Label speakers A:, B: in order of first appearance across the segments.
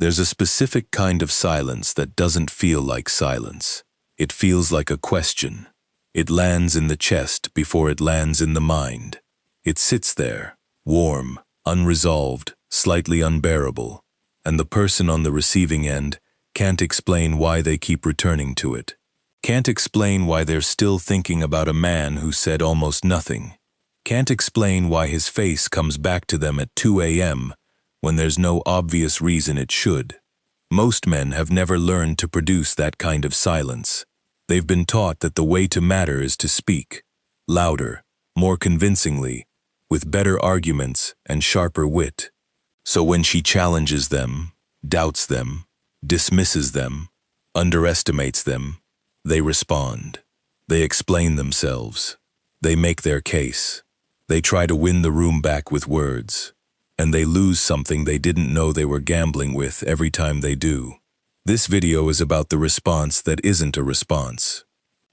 A: There's a specific kind of silence that doesn't feel like silence. It feels like a question. It lands in the chest before it lands in the mind. It sits there, warm, unresolved, slightly unbearable, and the person on the receiving end can't explain why they keep returning to it. Can't explain why they're still thinking about a man who said almost nothing. Can't explain why his face comes back to them at 2 a.m. when there's no obvious reason it should. Most men have never learned to produce that kind of silence. They've been taught that the way to matter is to speak, louder, more convincingly, with better arguments and sharper wit. So when she challenges them, doubts them, dismisses them, underestimates them, they respond. They explain themselves. They make their case. They try to win the room back with words. And they lose something they didn't know they were gambling with every time they do. This video is about the response that isn't a response.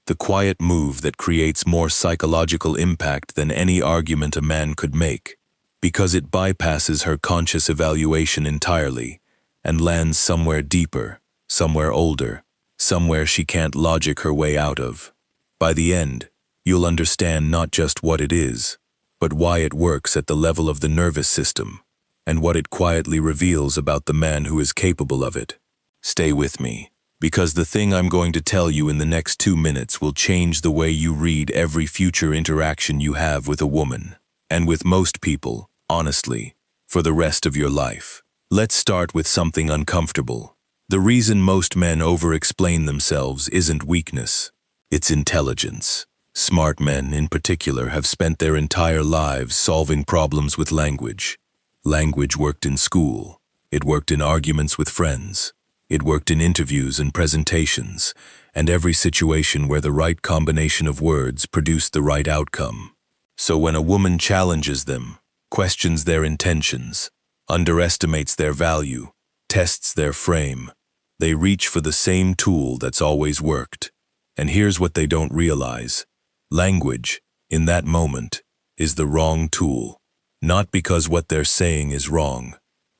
A: The quiet move that creates more psychological impact than any argument a man could make, because it bypasses her conscious evaluation entirely and lands somewhere deeper, somewhere older, somewhere she can't logic her way out of. By the end, you'll understand not just what it is, but why it works at the level of the nervous system, and what it quietly reveals about the man who is capable of it. Stay with me, because the thing I'm going to tell you in the next 2 minutes will change the way you read every future interaction you have with a woman, and with most people, honestly, for the rest of your life. Let's start with something uncomfortable. The reason most men over-explain themselves isn't weakness, it's intelligence. Smart men, in particular, have spent their entire lives solving problems with language. Language worked in school. It worked in arguments with friends. It worked in interviews and presentations, and every situation where the right combination of words produced the right outcome. So when a woman challenges them, questions their intentions, underestimates their value, tests their frame, they reach for the same tool that's always worked. And here's what they don't realize. Language, in that moment, is the wrong tool. Not because what they're saying is wrong,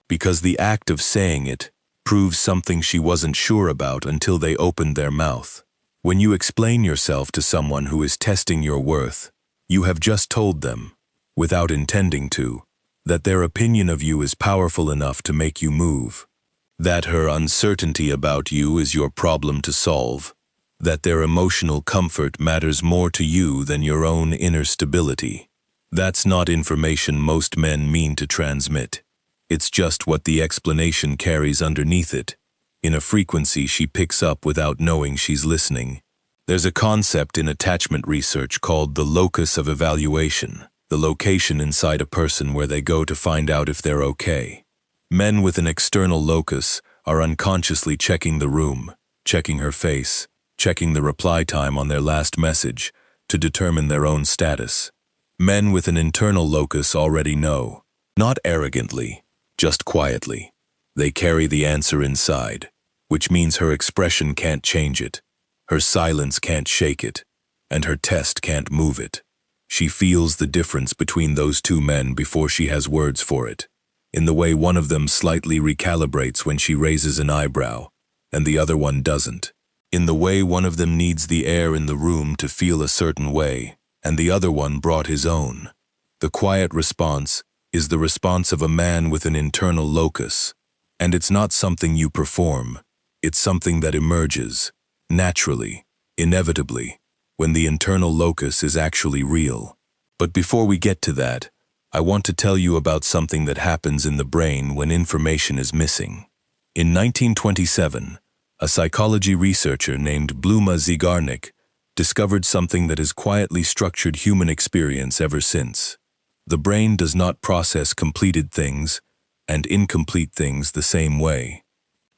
A: because the act of saying it proves something she wasn't sure about until they opened their mouth. When you explain yourself to someone who is testing your worth, you have just told them, without intending to, that their opinion of you is powerful enough to make you move, that her uncertainty about you is your problem to solve, that their emotional comfort matters more to you than your own inner stability. That's not information most men mean to transmit. It's just what the explanation carries underneath it, in a frequency she picks up without knowing she's listening. There's a concept in attachment research called the locus of evaluation, the location inside a person where they go to find out if they're okay. Men with an external locus are unconsciously checking the room, checking her face, checking the reply time on their last message to determine their own status. Men with an internal locus already know, not arrogantly, just quietly. They carry the answer inside, which means her expression can't change it, her silence can't shake it, and her test can't move it. She feels the difference between those two men before she has words for it, in the way one of them slightly recalibrates when she raises an eyebrow, and the other one doesn't. In the way one of them needs the air in the room to feel a certain way, and the other one brought his own. The quiet response is the response of a man with an internal locus, and it's not something you perform, it's something that emerges, naturally, inevitably, when the internal locus is actually real. But before we get to that, I want to tell you about something that happens in the brain when information is missing. In 1927, a psychology researcher named Zeigarnik discovered something that has quietly structured human experience ever since. The brain does not process completed things and incomplete things the same way.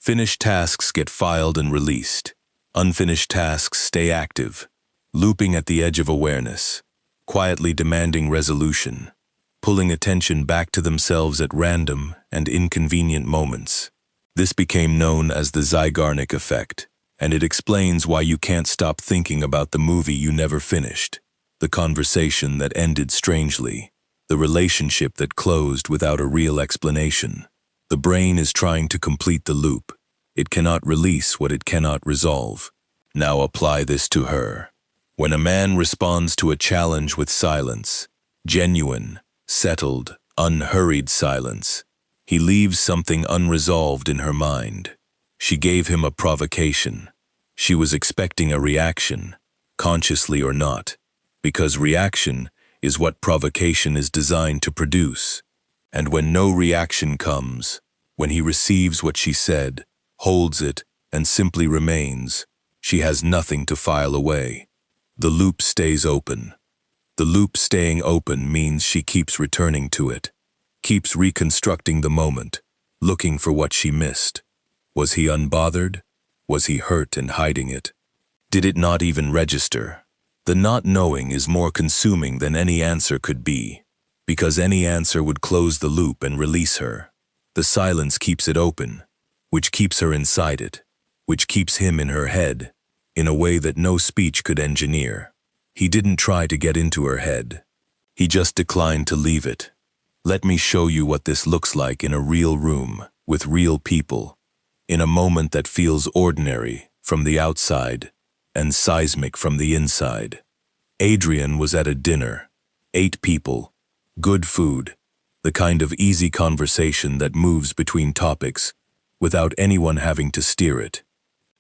A: Finished tasks get filed and released. Unfinished tasks stay active, looping at the edge of awareness, quietly demanding resolution, pulling attention back to themselves at random and inconvenient moments. This became known as the Zeigarnik Effect, and it explains why you can't stop thinking about the movie you never finished, the conversation that ended strangely, the relationship that closed without a real explanation. The brain is trying to complete the loop. It cannot release what it cannot resolve. Now apply this to her. When a man responds to a challenge with silence, genuine, settled, unhurried silence, he leaves something unresolved in her mind. She gave him a provocation. She was expecting a reaction, consciously or not, because reaction is what provocation is designed to produce. And when no reaction comes, when he receives what she said, holds it, and simply remains, she has nothing to file away. The loop stays open. The loop staying open means she keeps returning to it, keeps reconstructing the moment, looking for what she missed. Was he unbothered? Was he hurt and hiding it? Did it not even register? The not knowing is more consuming than any answer could be, because any answer would close the loop and release her. The silence keeps it open, which keeps her inside it, which keeps him in her head, in a way that no speech could engineer. He didn't try to get into her head. He just declined to leave it. Let me show you what this looks like in a real room, with real people, in a moment that feels ordinary from the outside and seismic from the inside. Adrian was at a dinner, 8 people, good food, the kind of easy conversation that moves between topics without anyone having to steer it.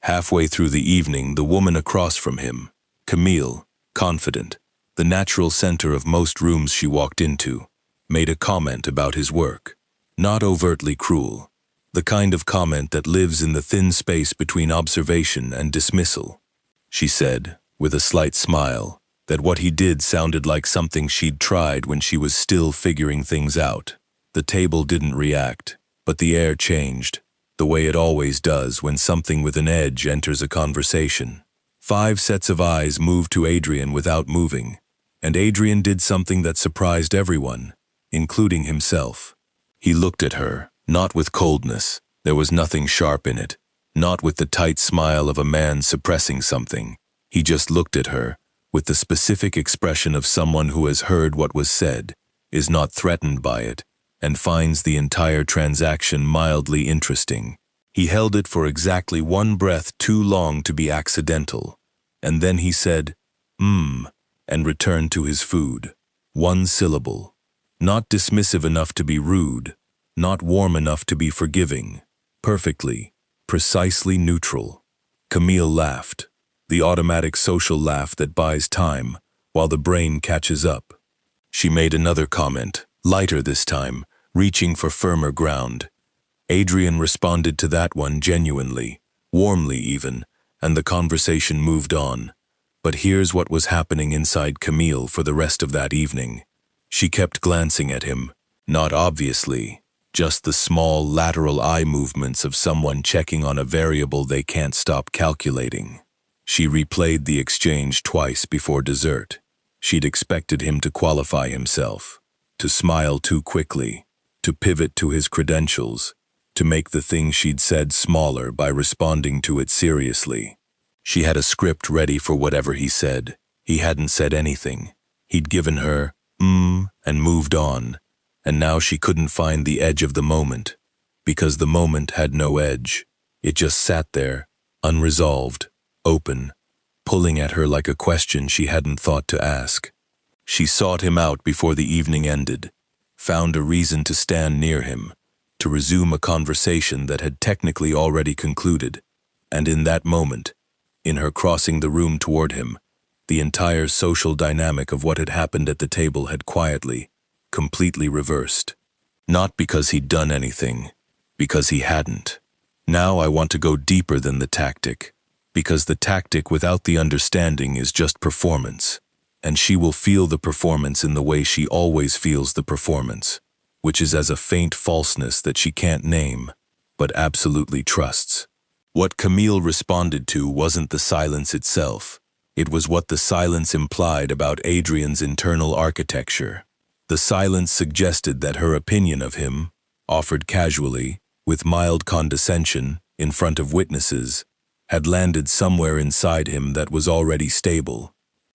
A: Halfway through the evening, the woman across from him, Camille, confident, the natural center of most rooms she walked into, made a comment about his work, not overtly cruel, the kind of comment that lives in the thin space between observation and dismissal. She said, with a slight smile, that what he did sounded like something she'd tried when she was still figuring things out. The table didn't react, but the air changed, the way it always does when something with an edge enters a conversation. 5 sets of eyes moved to Adrian without moving, and Adrian did something that surprised everyone, including himself. He looked at her, not with coldness, there was nothing sharp in it, not with the tight smile of a man suppressing something. He just looked at her, with the specific expression of someone who has heard what was said, is not threatened by it, and finds the entire transaction mildly interesting. He held it for exactly 1 breath too long to be accidental, and then he said, and returned to his food. 1 syllable. Not dismissive enough to be rude, not warm enough to be forgiving. Perfectly, precisely neutral. Camille laughed, the automatic social laugh that buys time while the brain catches up. She made another comment, lighter this time, reaching for firmer ground. Adrian responded to that one genuinely, warmly even, and the conversation moved on. But here's what was happening inside Camille for the rest of that evening. She kept glancing at him, not obviously, just the small lateral eye movements of someone checking on a variable they can't stop calculating. She replayed the exchange twice before dessert. She'd expected him to qualify himself, to smile too quickly, to pivot to his credentials, to make the thing she'd said smaller by responding to it seriously. She had a script ready for whatever he said. He hadn't said anything. He'd given her, and moved on, and now she couldn't find the edge of the moment, because the moment had no edge. It just sat there, unresolved, open, pulling at her like a question she hadn't thought to ask. She sought him out before the evening ended, found a reason to stand near him, to resume a conversation that had technically already concluded, and in that moment, in her crossing the room toward him, the entire social dynamic of what had happened at the table had quietly, completely reversed. Not because he'd done anything, because he hadn't. Now I want to go deeper than the tactic, because the tactic without the understanding is just performance, and she will feel the performance in the way she always feels the performance, which is as a faint falseness that she can't name, but absolutely trusts. What Camille responded to wasn't the silence itself. It was what the silence implied about Adrian's internal architecture. The silence suggested that her opinion of him, offered casually, with mild condescension, in front of witnesses, had landed somewhere inside him that was already stable,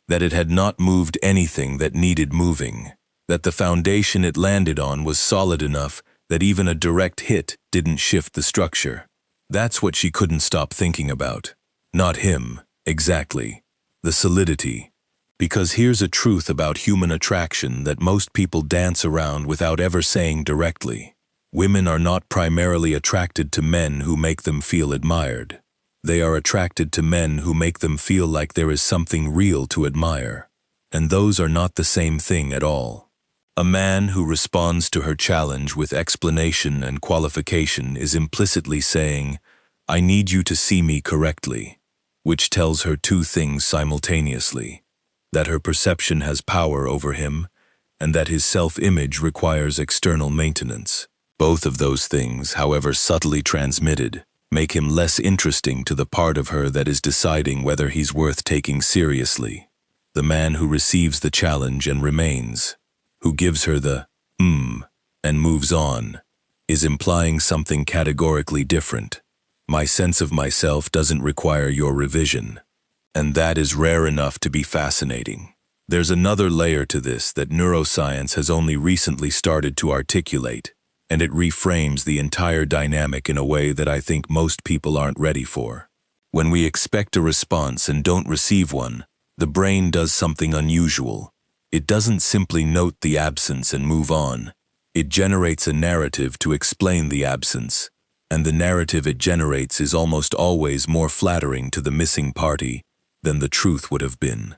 A: that it had not moved anything that needed moving, that the foundation it landed on was solid enough that even a direct hit didn't shift the structure. That's what she couldn't stop thinking about. Not him, exactly. The solidity. Because here's a truth about human attraction that most people dance around without ever saying directly. Women are not primarily attracted to men who make them feel admired. They are attracted to men who make them feel like there is something real to admire. And those are not the same thing at all. A man who responds to her challenge with explanation and qualification is implicitly saying, "I need you to see me correctly," which tells her two things simultaneously: that her perception has power over him, and that his self-image requires external maintenance. Both of those things, however subtly transmitted, make him less interesting to the part of her that is deciding whether he's worth taking seriously. The man who receives the challenge and remains, who gives her the and moves on, is implying something categorically different. My sense of myself doesn't require your revision. And that is rare enough to be fascinating. There's another layer to this that neuroscience has only recently started to articulate, and it reframes the entire dynamic in a way that I think most people aren't ready for. When we expect a response and don't receive one, the brain does something unusual. It doesn't simply note the absence and move on. It generates a narrative to explain the absence, and the narrative it generates is almost always more flattering to the missing party than the truth would have been.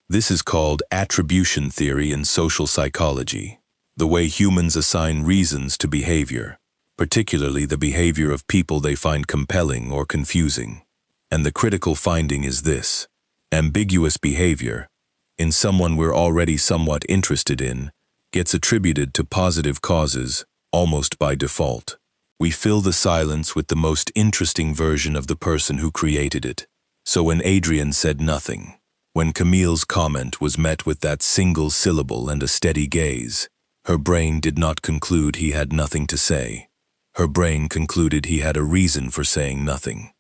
A: This is called attribution theory in social psychology, the way humans assign reasons to behavior, particularly the behavior of people they find compelling or confusing. And the critical finding is this: ambiguous behavior, in someone we're already somewhat interested in, gets attributed to positive causes, almost by default. We fill the silence with the most interesting version of the person who created it. So when Adrian said nothing, when Camille's comment was met with that single syllable and a steady gaze, her brain did not conclude he had nothing to say. Her brain concluded he had a reason for saying nothing.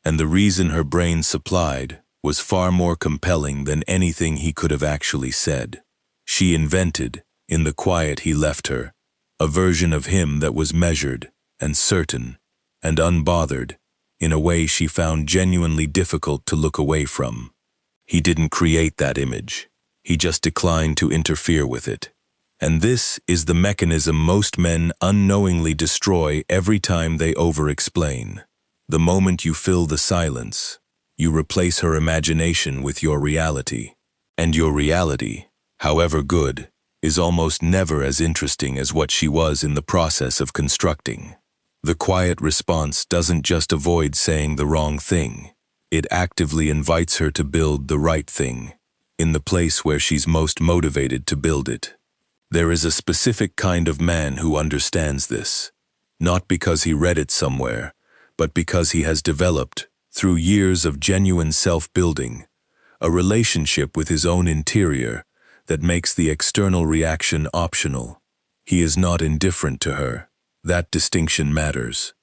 A: And the reason her brain supplied was far more compelling than anything he could have actually said. She invented, in the quiet he left her, a version of him that was measured and certain and unbothered in a way she found genuinely difficult to look away from. He didn't create that image. He just declined to interfere with it. And this is the mechanism most men unknowingly destroy every time they over-explain. The moment you fill the silence, you replace her imagination with your reality. And your reality, however good, is almost never as interesting as what she was in the process of constructing. The quiet response doesn't just avoid saying the wrong thing. It actively invites her to build the right thing, in the place where she's most motivated to build it. There is a specific kind of man who understands this, not because he read it somewhere, but because he has developed, through years of genuine self-building, a relationship with his own interior that makes the external reaction optional. He is not indifferent to her. That distinction matters.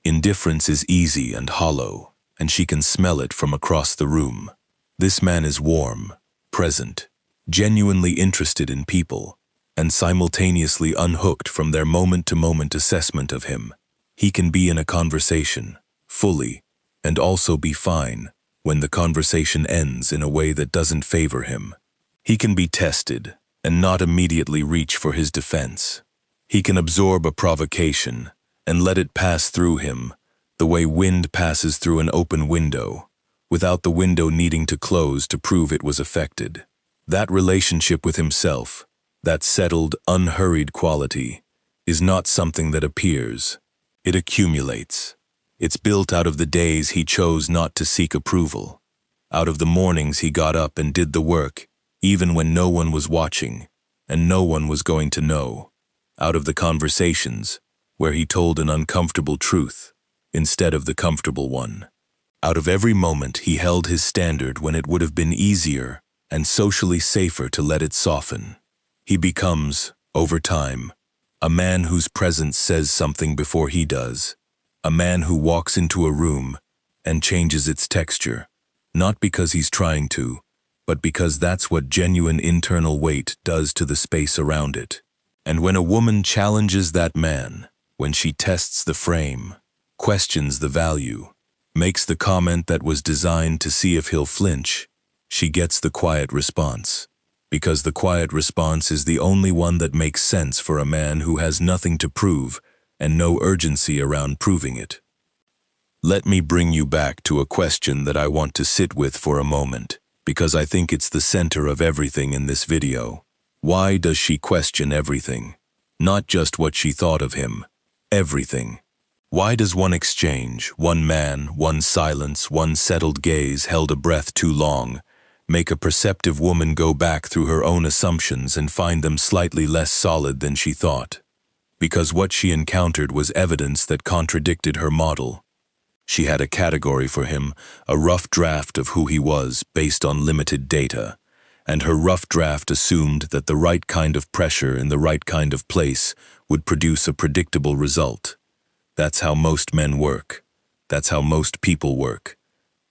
A: Indifference is easy and hollow, and she can smell it from across the room. This man is warm, present, genuinely interested in people, and simultaneously unhooked from their moment-to-moment assessment of him. He can be in a conversation, fully, and also be fine when the conversation ends in a way that doesn't favor him. He can be tested and not immediately reach for his defense. He can absorb a provocation and let it pass through him, the way wind passes through an open window, without the window needing to close to prove it was affected. That relationship with himself, that settled, unhurried quality, is not something that appears. It accumulates. It's built out of the days he chose not to seek approval, out of the mornings he got up and did the work, even when no one was watching and no one was going to know, out of the conversations where he told an uncomfortable truth instead of the comfortable one, out of every moment he held his standard when it would have been easier and socially safer to let it soften. He becomes, over time, a man whose presence says something before he does, a man who walks into a room and changes its texture, not because he's trying to, but because that's what genuine internal weight does to the space around it. And when a woman challenges that man, when she tests the frame, questions the value, makes the comment that was designed to see if he'll flinch, she gets the quiet response. Because the quiet response is the only one that makes sense for a man who has nothing to prove and no urgency around proving it. Let me bring you back to a question that I want to sit with for a moment, because I think it's the center of everything in this video. Why does she question everything? Not just what she thought of him, everything. Why does one exchange, one man, one silence, one settled gaze held a breath too long, make a perceptive woman go back through her own assumptions and find them slightly less solid than she thought? Because what she encountered was evidence that contradicted her model. She had a category for him, a rough draft of who he was based on limited data, and her rough draft assumed that the right kind of pressure in the right kind of place would produce a predictable result. That's how most men work. That's how most people work.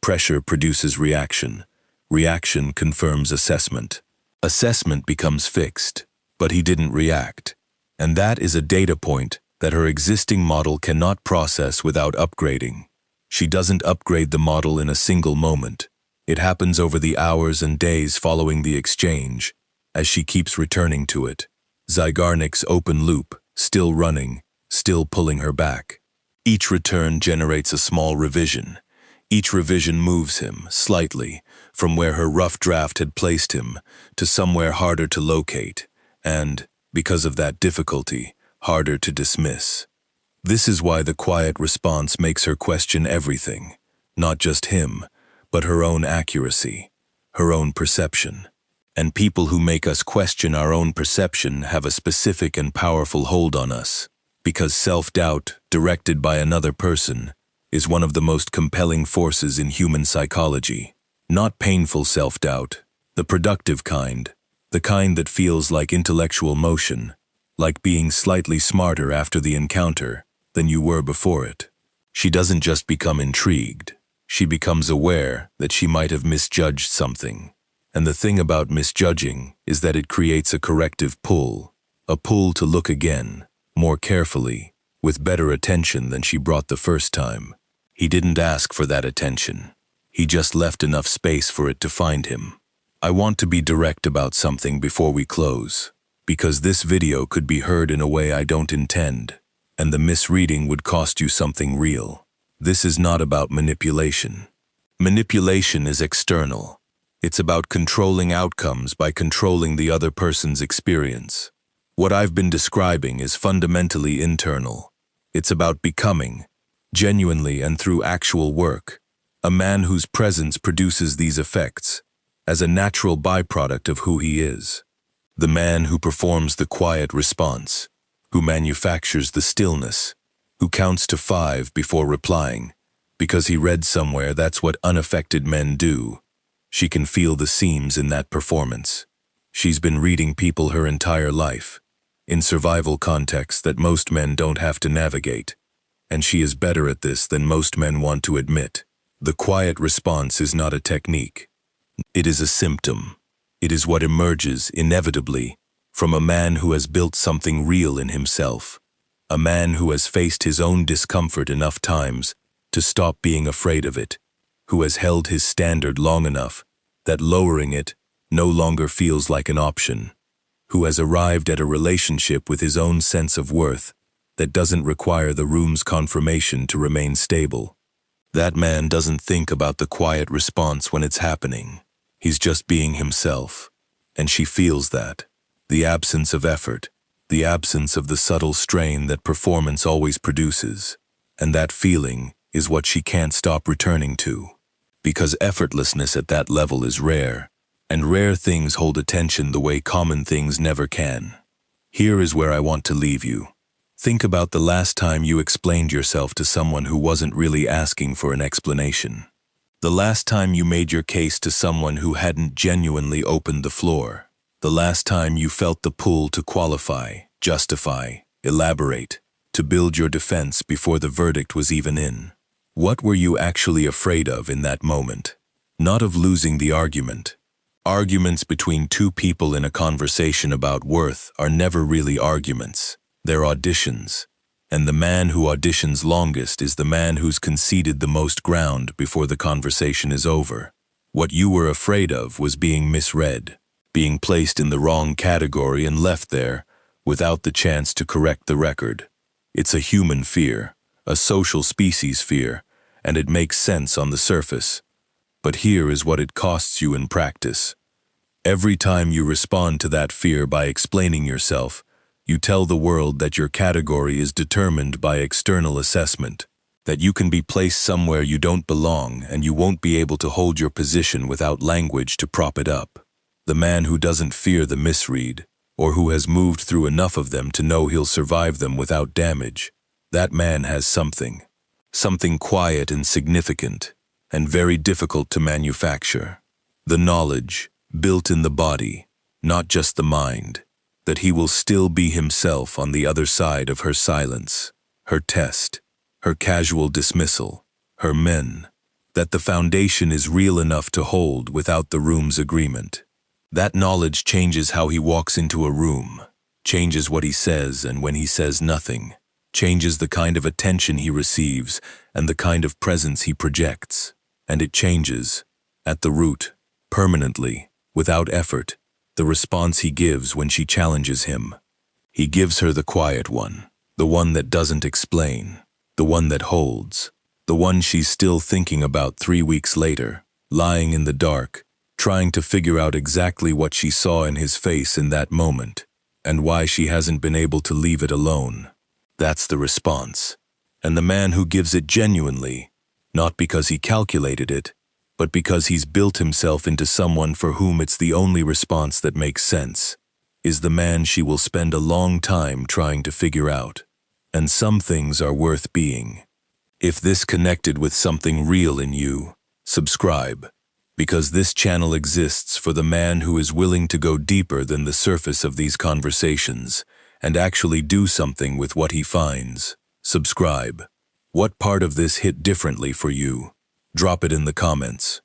A: Pressure produces reaction. Reaction confirms assessment. Assessment becomes fixed, but he didn't react. And that is a data point that her existing model cannot process without upgrading. She doesn't upgrade the model in a single moment. It happens over the hours and days following the exchange, as she keeps returning to it. Zeigarnik's open loop, still running, still pulling her back. Each return generates a small revision. Each revision moves him, slightly, from where her rough draft had placed him, to somewhere harder to locate, and, because of that difficulty, harder to dismiss. This is why the quiet response makes her question everything, not just him, but her own accuracy, her own perception. And people who make us question our own perception have a specific and powerful hold on us, because self-doubt, directed by another person, is one of the most compelling forces in human psychology. Not painful self-doubt, the productive kind, the kind that feels like intellectual motion, like being slightly smarter after the encounter than you were before it. She doesn't just become intrigued. She becomes aware that she might have misjudged something. And the thing about misjudging is that it creates a corrective pull, a pull to look again, more carefully, with better attention than she brought the first time. He didn't ask for that attention. He just left enough space for it to find him. I want to be direct about something before we close, because this video could be heard in a way I don't intend, and the misreading would cost you something real. This is not about manipulation. Manipulation is external. It's about controlling outcomes by controlling the other person's experience. What I've been describing is fundamentally internal. It's about becoming, genuinely and through actual work, a man whose presence produces these effects, as a natural byproduct of who he is. The man who performs the quiet response, who manufactures the stillness, who counts to 5 before replying, because he read somewhere that's what unaffected men do. She can feel the seams in that performance. She's been reading people her entire life, in survival contexts that most men don't have to navigate, and she is better at this than most men want to admit. The quiet response is not a technique. It is a symptom. It is what emerges, inevitably, from a man who has built something real in himself, a man who has faced his own discomfort enough times to stop being afraid of it, who has held his standard long enough that lowering it no longer feels like an option, who has arrived at a relationship with his own sense of worth that doesn't require the room's confirmation to remain stable. That man doesn't think about the quiet response when it's happening. He's just being himself, and she feels that. The absence of effort, the absence of the subtle strain that performance always produces, and that feeling is what she can't stop returning to. Because effortlessness at that level is rare, and rare things hold attention the way common things never can. Here is where I want to leave you. Think about the last time you explained yourself to someone who wasn't really asking for an explanation. The last time you made your case to someone who hadn't genuinely opened the floor. The last time you felt the pull to qualify, justify, elaborate, to build your defense before the verdict was even in. What were you actually afraid of in that moment? Not of losing the argument. Arguments between two people in a conversation about worth are never really arguments. They're auditions. And the man who auditions longest is the man who's conceded the most ground before the conversation is over. What you were afraid of was being misread, being placed in the wrong category and left there without the chance to correct the record. It's a human fear, a social species fear, and it makes sense on the surface. But here is what it costs you in practice. Every time you respond to that fear by explaining yourself, you tell the world that your category is determined by external assessment, that you can be placed somewhere you don't belong and you won't be able to hold your position without language to prop it up. The man who doesn't fear the misread, or who has moved through enough of them to know he'll survive them without damage, that man has something quiet and significant, and very difficult to manufacture. The knowledge, built in the body, not just the mind, that he will still be himself on the other side of her silence, her test, her casual dismissal, her men, that the foundation is real enough to hold without the room's agreement. That knowledge changes how he walks into a room, changes what he says and when he says nothing, changes the kind of attention he receives and the kind of presence he projects. And it changes, at the root, permanently, without effort, the response he gives when she challenges him. He gives her the quiet one, the one that doesn't explain, the one that holds, the one she's still thinking about 3 weeks later, lying in the dark, trying to figure out exactly what she saw in his face in that moment, and why she hasn't been able to leave it alone. That's the response. And the man who gives it genuinely, not because he calculated it, but because he's built himself into someone for whom it's the only response that makes sense, is the man she will spend a long time trying to figure out. And some things are worth being. If this connected with something real in you, subscribe, because this channel exists for the man who is willing to go deeper than the surface of these conversations and actually do something with what he finds. Subscribe. What part of this hit differently for you? Drop it in the comments.